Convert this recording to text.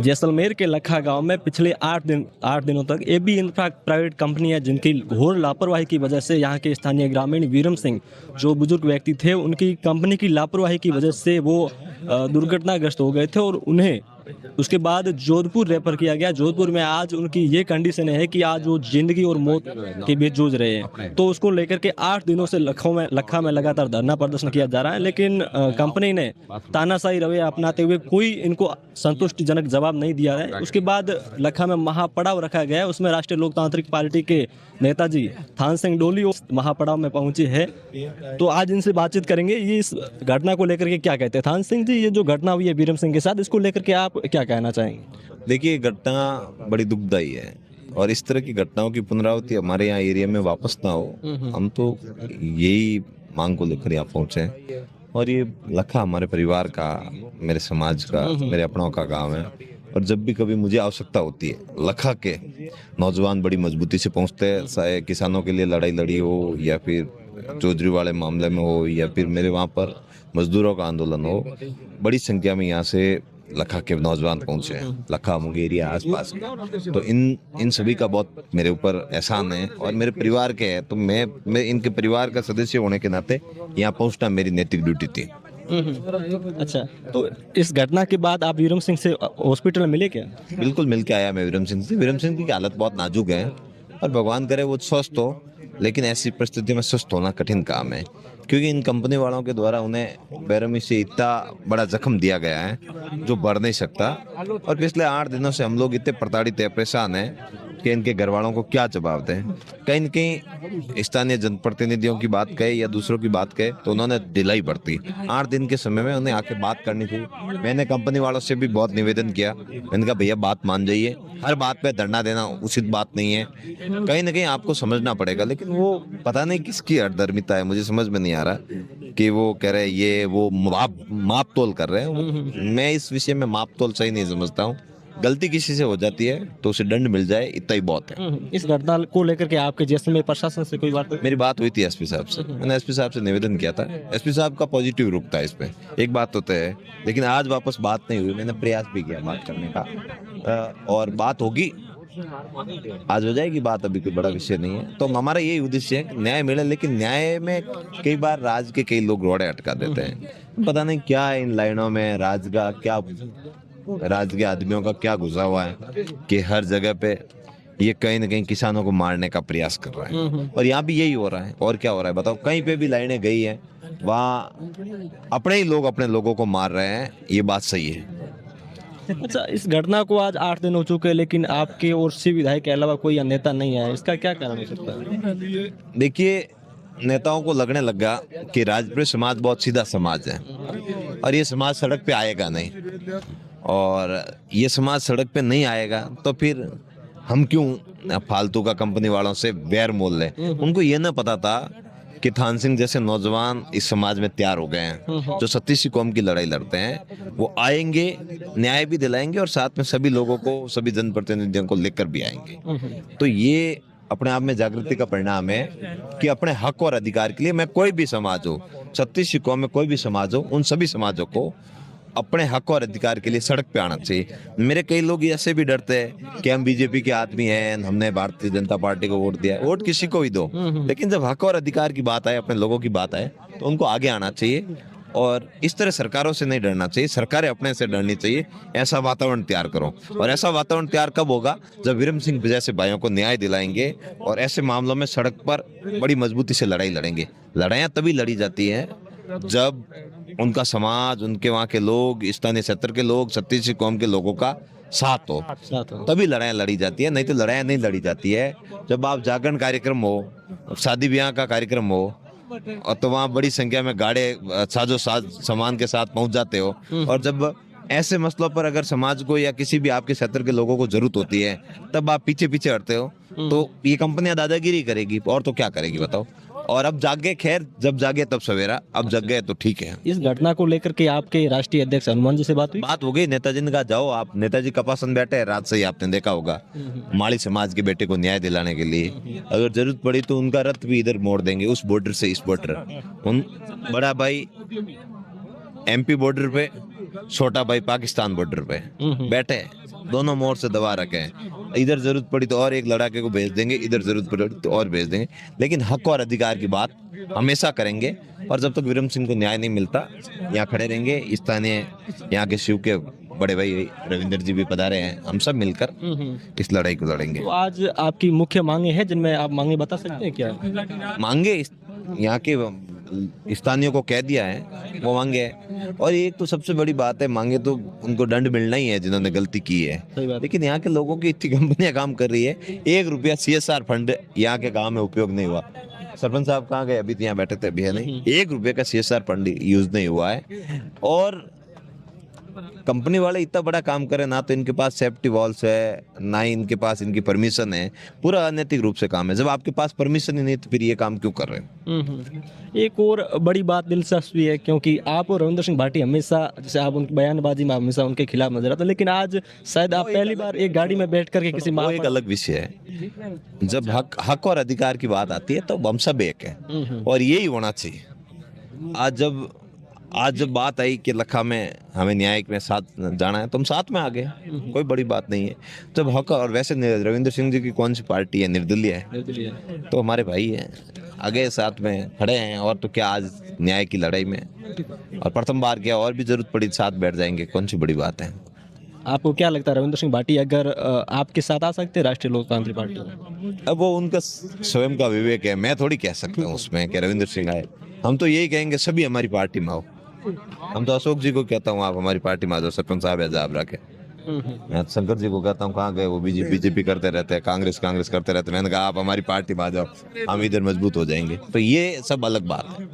जैसलमेर के लखा गांव में पिछले 8 दिनों तक एबी इंफ्रा प्राइवेट कंपनी है, जिनकी घोर लापरवाही की वजह से यहाँ के स्थानीय ग्रामीण वीरम सिंह जो बुजुर्ग व्यक्ति थे, उनकी कंपनी की लापरवाही की वजह से वो दुर्घटनाग्रस्त हो गए थे और उन्हें उसके बाद जोधपुर रेफर किया गया। जोधपुर में आज उनकी ये कंडीशन है कि आज वो जिंदगी और मौत के बीच जूझ रहे हैं। तो उसको लेकर के 8 दिनों से लखा में लगातार धरना प्रदर्शन किया जा रहा है, लेकिन कंपनी ने तानाशाही रवैया अपनाते हुए कोई इनको संतुष्टिजनक जवाब नहीं दिया है। उसके बाद लखा में महापड़ाव रखा गया है, उसमें राष्ट्रीय लोकतांत्रिक पार्टी के नेताजी थान सिंह डोली उस महापड़ाव में पहुंचे हैं। तो आज इनसे बातचीत करेंगे, ये इस घटना को लेकर के क्या कहते हैं। थान सिंह जी, ये जो घटना हुई है वीरम सिंह के साथ, इसको लेकर के आप क्या कहना चाहेंगे? देखिए, घटना बड़ी दुखदायी है और इस तरह की घटनाओं की पुनरावृत्ति हमारे यहाँ एरिया में वापस ना हो, हम तो यही मांग को लेकर यहाँ पहुंचे हैं। और ये लखा हमारे परिवार का, मेरे समाज का, मेरे अपनों का गांव है। और जब भी कभी मुझे आवश्यकता होती है, लखा के नौजवान बड़ी मजबूती से पहुंचते हैं, चाहे किसानों के लिए लड़ाई लड़ी हो या फिर चौधरी वाले मामले में हो या फिर मेरे वहाँ पर मजदूरों का आंदोलन हो, बड़ी संख्या में यहाँ से लखा के नौजवान पहुंचे हैं, लखा मुंगेरिया आसपास के। तो इन सभी का बहुत मेरे ऊपर एहसान है और मेरे परिवार के है। तो मैं इनके परिवार का सदस्य होने के नाते यहाँ पहुंचना मेरी नैतिक ड्यूटी थी। अच्छा, तो इस घटना के बाद आप वीरम सिंह से हॉस्पिटल में मिले क्या? बिल्कुल मिल के आया मैं वीरम सिंह से। वीरम सिंह की हालत बहुत नाजुक है और भगवान करे वो स्वस्थ हो, लेकिन ऐसी परिस्थिति में स्वस्थ होना कठिन काम है, क्योंकि इन कंपनी वालों के द्वारा उन्हें बेरहमी से इतना बड़ा जख्म दिया गया है जो बढ़ नहीं सकता। और पिछले 8 दिनों से हम लोग इतने प्रताड़ित है, परेशान हैं कि इनके घर वालों को क्या जवाब दें। कहीं न कहीं स्थानीय जनप्रतिनिधियों की बात कहे या दूसरों की बात कहे तो उन्होंने ढिलाई बरती। 8 दिन के समय में उन्हें आके बात करनी थी। मैंने कंपनी वालों से भी बहुत निवेदन किया, मैंने कहा भैया बात मान जाइए, हर बात पे धरना देना उचित बात नहीं है, कहीं ना कहीं आपको समझना पड़ेगा। लेकिन वो पता नहीं किसकी हठधर्मिता है, मुझे समझ में नहीं आ रहा कि वो कह रहे ये वो माप तोल कर रहे हैं। मैं इस विषय में माप तोल सही नहीं समझता हूँ। गलती किसी से हो जाती है तो उसे दंड मिल जाए, इतना ही बहुत है। इस घटना को लेकर के आपके जैसलमेर प्रशासन से कोई बात? मेरी बात हुई थी एसपी साहब से, मैंने एसपी साहब से निवेदन किया था। एसपी साहब का पॉजिटिव रुख था इस पे, एक बात तो तय है। लेकिन आज वापस बात नहीं हुई, मैंने प्रयास भी किया बात करने का और बात होगी, आज हो जाएगी बात, अभी कोई बड़ा विषय नहीं है। तो हमारा यही उद्देश्य है कि न्याय मिले, लेकिन न्याय में कई बार राज के कई लोग रोड़े अटका देते हैं। पता नहीं क्या है इन लाइनों में, राज के आदमियों का क्या घुसा हुआ है कि हर जगह पे ये कहीं ना कहीं किसानों को मारने का प्रयास कर रहा है। और यहाँ भी यही हो रहा है। और क्या हो रहा है बताओ? कहीं पे भी लाइनें गई हैं, वहाँ अपने ही लोग अपने लोगों को मार रहे हैं, ये बात सही है। अच्छा, इस घटना को आज 8 दिन हो चुके हैं, लेकिन आपके और सी विधायक के अलावा कोई नेता नहीं आया, इसका क्या कारण हो सकता है? देखिए, नेताओं को लगने लगा कि राजपूत समाज बहुत सीधा समाज है और ये समाज सड़क पे आएगा नहीं, और ये समाज सड़क पे नहीं आएगा तो फिर हम क्यों फालतू का कंपनी वालों से बैर मोल लें। उनको ये ना पता था कि थान सिंह जैसे नौजवान इस समाज में तैयार हो गए हैं, जो सतीशी कौम की लड़ाई लड़ते हैं। वो आएंगे, न्याय भी दिलाएंगे और साथ में सभी लोगों को, सभी जनप्रतिनिधियों को लेकर भी आएंगे। तो ये अपने आप में जागृति का परिणाम है कि अपने हक और अधिकार के लिए, मैं कोई भी समाज हो, सतीशी कौम में कोई भी समाज हो, उन सभी समाजों को अपने हक और अधिकार के लिए सड़क पे आना चाहिए। मेरे कई लोग ऐसे भी डरते हैं कि हम बीजेपी के आदमी हैं, हमने भारतीय जनता पार्टी को वोट दिया है। वोट किसी को भी दो, लेकिन जब हक और अधिकार की बात आए, अपने लोगों की बात आए, तो उनको आगे आना चाहिए। और इस तरह सरकारों से नहीं डरना चाहिए, सरकारें अपने से डरनी चाहिए। ऐसा वातावरण तैयार करो, और ऐसा वातावरण तैयार कब होगा? जब वीरम सिंह जैसे भाइयों को न्याय दिलाएंगे और ऐसे मामलों में सड़क पर बड़ी मजबूती से लड़ाई लड़ेंगे। लड़ाइयाँ तभी लड़ी जाती हैं जब उनका समाज, उनके वहाँ के लोग, स्थानीय क्षेत्र के लोग, सतीशी कौम के लोगों का साथ हो, तभी लड़ाइयाँ लड़ी जाती है। नहीं तो लड़ाइयाँ नहीं लड़ी जाती है। जब आप जागरण कार्यक्रम हो, शादी ब्याह का कार्यक्रम हो, और तो वहाँ बड़ी संख्या में गाड़े साजो सामान के साथ पहुंच जाते हो, और जब ऐसे मसलों पर अगर समाज को या किसी भी आपके क्षेत्र के लोगों को जरूरत होती है, तब आप पीछे पीछे हटते हो, तो ये कंपनियां दादागिरी करेगी, और तो क्या करेगी बताओ। और अब जागे, खैर जब जागे तब सवेरा, अब जग गए तो ठीक है। इस घटना को लेकर के आपके राष्ट्रीय अध्यक्ष हनुमान जी से बात हुई? बात हो गई, नेताजी ने कहा जाओ आप। नेताजी कपासन बैठे हैं, रात से ही आपने देखा होगा, माली समाज के बेटे को न्याय दिलाने के लिए। अगर जरूरत पड़ी तो उनका रथ भी इधर मोड़ देंगे, उस बॉर्डर से इस बॉर्डर। उन बड़ा भाई एमपी बॉर्डर पे, छोटा भाई पाकिस्तान बॉर्डर पे बैठे हैं। दोनों मोड़ से दबा रखे हैं। इधर जरूरत पड़ी तो और एक लड़ाके को भेज देंगे, इधर जरूरत पड़ी तो और भेज देंगे, लेकिन हक और अधिकार की बात हमेशा करेंगे। और जब तक विक्रम सिंह को न्याय नहीं मिलता, यहाँ खड़े रहेंगे। स्थानीय यहाँ के शिव के बड़े भाई रविंद्र जी भी पधारे हैं, हम सब मिलकर इस लड़ाई को लड़ेंगे। तो आज आपकी मुख्य मांगे हैं, जिनमें आप मांगे बता सकते हैं क्या? मांगे यहाँ के स्थानीयों को कह दिया है, वो मांगे है। और एक तो सबसे बड़ी बात है, मांगे तो उनको दंड मिलना ही है जिन्होंने गलती की है। सही बात। लेकिन यहाँ के लोगों की इतनी कंपनियां काम कर रही है, 1 रुपया CSR फंड यहाँ के गांव में उपयोग नहीं हुआ। सरपंच साहब कहाँ गए? अभी तो यहाँ बैठे थे, अभी है नहीं। 1 रुपये का CSR फंड यूज नहीं हुआ है। और कंपनी वाले इतना बड़ा काम करे, ना तो इनके पास सेफ्टी वॉल्स है, ना ही इनके पास इनकी परमिशन है। पूरा अनैतिक रूप से काम है। जब आपके पास परमिशन ही नहीं तो फिर ये काम क्यों कर रहे हैं? एक और बड़ी बात दिलचस्पी है, क्योंकि आप और रविंद्र सिंह भाटी हमेशा, जैसे आप उनकी बयानबाजी में हमेशा उनके खिलाफ नजर आते हैं, लेकिन आज शायद आप पहली बार एक गाड़ी में बैठ करके किसी वो एक अलग विषय है। जब हक और अधिकार की बात आती है तो हम सब एक है, और यही होना चाहिए। आज जब बात आई कि लखा में हमें न्यायिक में साथ जाना है, तो हम साथ में आ गए, कोई बड़ी बात नहीं है। जब हक, और वैसे रविंद्र सिंह जी की कौन सी पार्टी है? निर्दलीय है, तो हमारे भाई हैं, आगे साथ में खड़े हैं। और तो क्या, आज न्याय की लड़ाई में, और प्रथम बार क्या, और भी जरूरत पड़ी साथ बैठ जाएंगे, कौन सी बड़ी बात है। आपको क्या लगता है, रविंद्र सिंह भाटी अगर आपके साथ आ सकते हैं राष्ट्रीय लोकतांत्रिक पार्टी में? अब वो उनका स्वयं का विवेक है, मैं थोड़ी कह सकता हूँ उसमें कि रविंद्र सिंह आए। हम तो यही कहेंगे सभी हमारी पार्टी में आओ। हम तो अशोक जी को कहता हूँ आप हमारी पार्टी में आ जाओ, सरपंच साहब एजाब रखे। मैं शंकर जी को कहता हूँ कहाँ गए, वो बीजेपी करते रहते हैं, कांग्रेस करते रहते हैं। मैंने कहा आप हमारी पार्टी में आ जाओ, हम इधर मजबूत हो जाएंगे। तो ये सब अलग बात है।